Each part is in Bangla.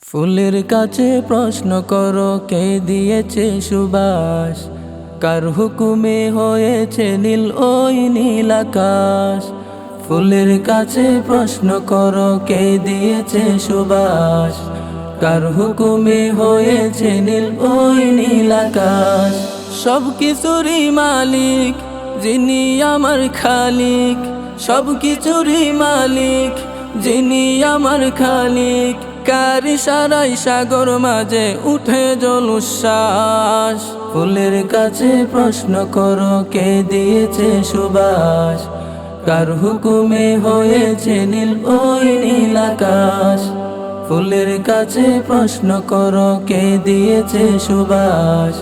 ফুলের কাছে প্রশ্ন করো কে দিয়েছে সুবাস, কার হুকুমে হয়েছে নীল ওই নীল আকাশ। ফুলের কাছে প্রশ্ন করো কে দিয়েছে সুবাস, কার হুকুমে হয়েছে নীল ওই নীল আকাশ। সব কিছুরই মালিক যিনি আমার খালিক, সব কিছুরই মালিক যিনি আমার খালিক। কার ইশারায় সাগর মাঝে উঠে জলোচ্ছ্বাস। ফুলের কাছে প্রশ্ন করো কে দিয়েছে সুবাস, কার হুকুমে হয়েছে নীল ওই নীল আকাশ। ফুলের কাছে প্রশ্ন করো কে দিয়েছে সুবাস,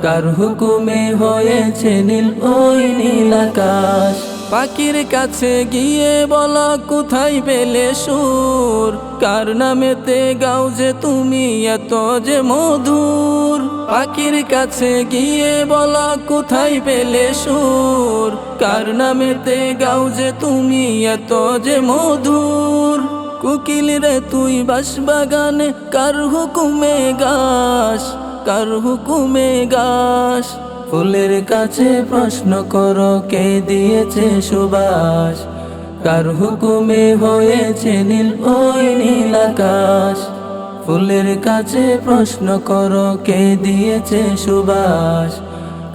কার হুকুমে হয়েছে নীল ওই নীল আকাশ। পাখির কাছে গিয়ে বলো কোথায় পেলে সুর, কার নামেতে গাও যে তুমি এত যে মধুর। পাখির কাছে গিয়ে বলো কোথায় পেলে সুর, কার নামেতে গাও যে তুমি এত যে মধুর। কোকিল রে তুই বাঁশবাগানে কার হুকুমে গাস, কার হুকুমে গাস। ফুলের কাছে প্রশ্ন করো কে দিয়েছে সুবাস, কার হুকুমে হয়েছে নীল ওই নীল আকাশ। ফুলের কাছে প্রশ্ন করো কে দিয়েছে সুবাস,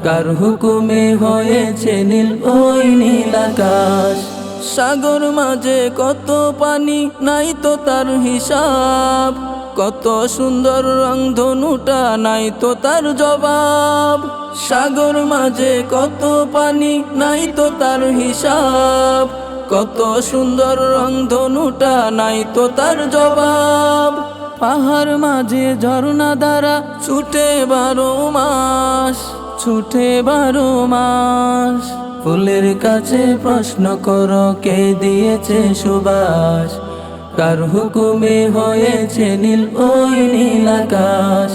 কার হুকুমে হয়েছে নীল ওই নীল আকাশ। সাগর মাঝে কত পানি নাই তো তার হিসাব, কত সুন্দর রংধনুটা নাই তো তার জবাব। সাগর মাঝে কত পানি নাই তো তার হিসাব, কত সুন্দর রংধনুটা নাই তো তার জবাব। পাহাড় মাঝে ঝর্ণা দ্বারা ছুটে 12 মাস, ছুটে 12 মাস। ফুলের কাছে প্রশ্ন করো কে দিয়েছে সুবাস, কার হুকুমে হয়েছে নীল ওই নীল আকাশ।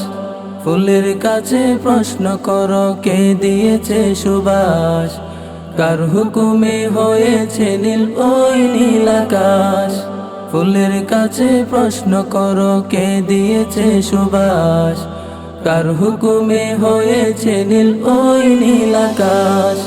ফুলের কাছে প্রশ্ন করো কে দিয়েছে সুবাস, কার হুকুমে হয়েছে নীল ওই নীল আকাশ। ফুলের কাছে প্রশ্ন করো কে দিয়েছে সুবাস, কার হুকুমে হয়েছে নীল ওই নীল আকাশ।